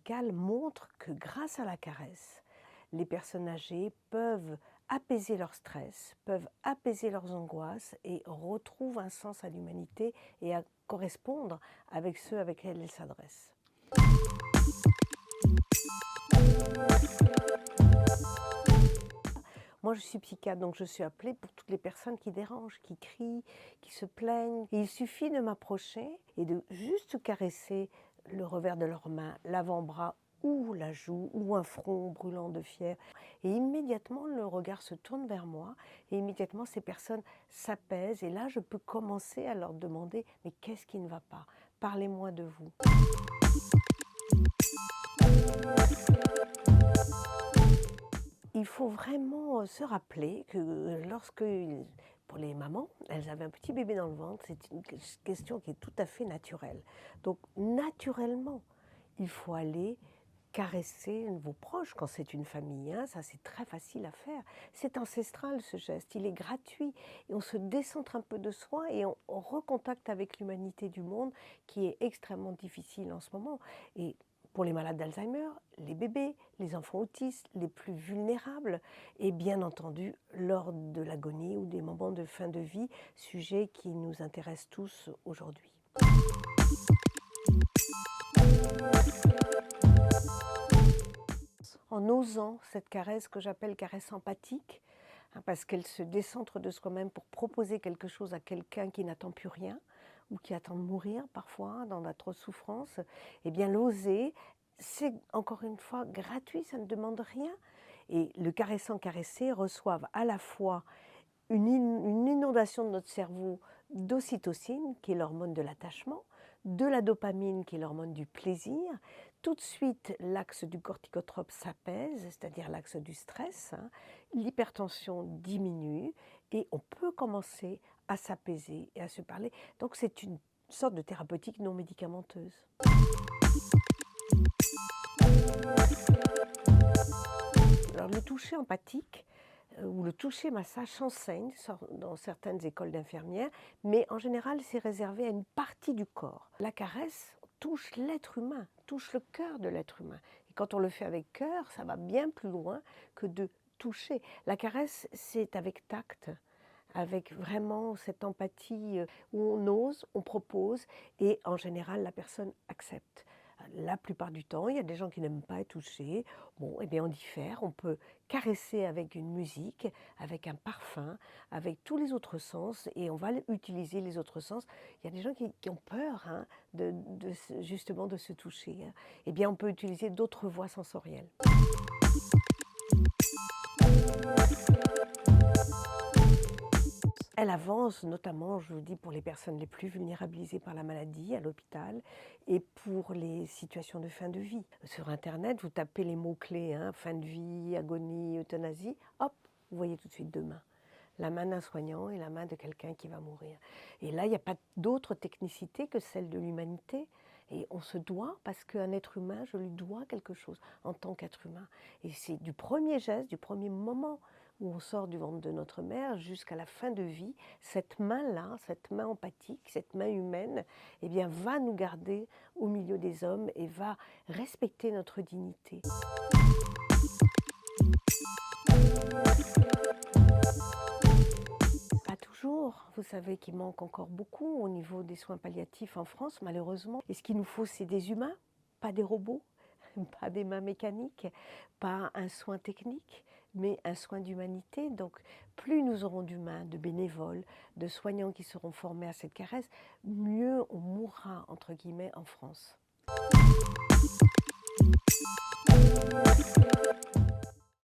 médicales montrent que grâce à la caresse, les personnes âgées peuvent apaiser leur stress, peuvent apaiser leurs angoisses et retrouvent un sens à l'humanité et à correspondre avec ceux avec lesquels elles s'adressent. Moi, je suis psychiatre, donc je suis appelée pour toutes les personnes qui dérangent, qui crient, qui se plaignent. Et il suffit de m'approcher et de juste caresser le revers de leurs mains, l'avant-bras ou la joue ou un front brûlant de fièvre. Et immédiatement, le regard se tourne vers moi et immédiatement, ces personnes s'apaisent. Et là, je peux commencer à leur demander « Mais qu'est-ce qui ne va pas? Parlez-moi de vous. » Il faut vraiment se rappeler que lorsque, pour les mamans, elles avaient un petit bébé dans le ventre, c'est une question qui est tout à fait naturelle. Donc naturellement, il faut aller caresser vos proches quand c'est une famille, hein, ça c'est très facile à faire. C'est ancestral ce geste, il est gratuit et on se décentre un peu de soi et on recontacte avec l'humanité du monde qui est extrêmement difficile en ce moment. Et pour les malades d'Alzheimer, les bébés, les enfants autistes, les plus vulnérables et bien entendu lors de l'agonie ou des moments de fin de vie, sujet qui nous intéresse tous aujourd'hui. En osant cette caresse que j'appelle caresse empathique, parce qu'elle se décentre de soi-même pour proposer quelque chose à quelqu'un qui n'attend plus rien ou qui attend de mourir parfois dans d'atroces souffrances, eh bien l'oser, c'est encore une fois gratuit, ça ne demande rien. Et le caressant-caressé reçoivent à la fois une inondation de notre cerveau d'ocytocine, qui est l'hormone de l'attachement, de la dopamine, qui est l'hormone du plaisir. Tout de suite, l'axe du corticotrope s'apaise, c'est-à-dire l'axe du stress. L'hypertension diminue et on peut commencer à s'apaiser et à se parler. Donc c'est une sorte de thérapeutique non médicamenteuse. Alors le toucher empathique, ou le toucher massage s'enseigne dans certaines écoles d'infirmières, mais en général c'est réservé à une partie du corps. La caresse touche l'être humain, touche le cœur de l'être humain. Et quand on le fait avec cœur, ça va bien plus loin que de toucher. La caresse, c'est avec tact, avec vraiment cette empathie où on ose, on propose et en général la personne accepte. La plupart du temps, il y a des gens qui n'aiment pas être touchés. Bon, eh bien on diffère, on peut caresser avec une musique, avec un parfum, avec tous les autres sens et on va utiliser les autres sens. Il y a des gens qui ont peur hein, justement de se toucher. Hein. Eh bien on peut utiliser d'autres voies sensorielles. Elle avance notamment, je vous dis, pour les personnes les plus vulnérabilisées par la maladie à l'hôpital et pour les situations de fin de vie. Sur Internet, vous tapez les mots-clés, hein, fin de vie, agonie, euthanasie, hop, vous voyez tout de suite deux mains. La main d'un soignant et la main de quelqu'un qui va mourir. Et là, il n'y a pas d'autre technicité que celle de l'humanité. Et on se doit, parce qu'un être humain, je lui dois quelque chose en tant qu'être humain. Et c'est du premier geste, du premier moment où on sort du ventre de notre mère jusqu'à la fin de vie, cette main-là, cette main empathique, cette main humaine, eh bien, va nous garder au milieu des hommes et va respecter notre dignité. Pas toujours, vous savez qu'il manque encore beaucoup au niveau des soins palliatifs en France, malheureusement. Et ce qu'il nous faut, c'est des humains, pas des robots. Pas des mains mécaniques, pas un soin technique, mais un soin d'humanité. Donc, plus nous aurons d'humains, de bénévoles, de soignants qui seront formés à cette caresse, mieux on mourra, entre guillemets, en France.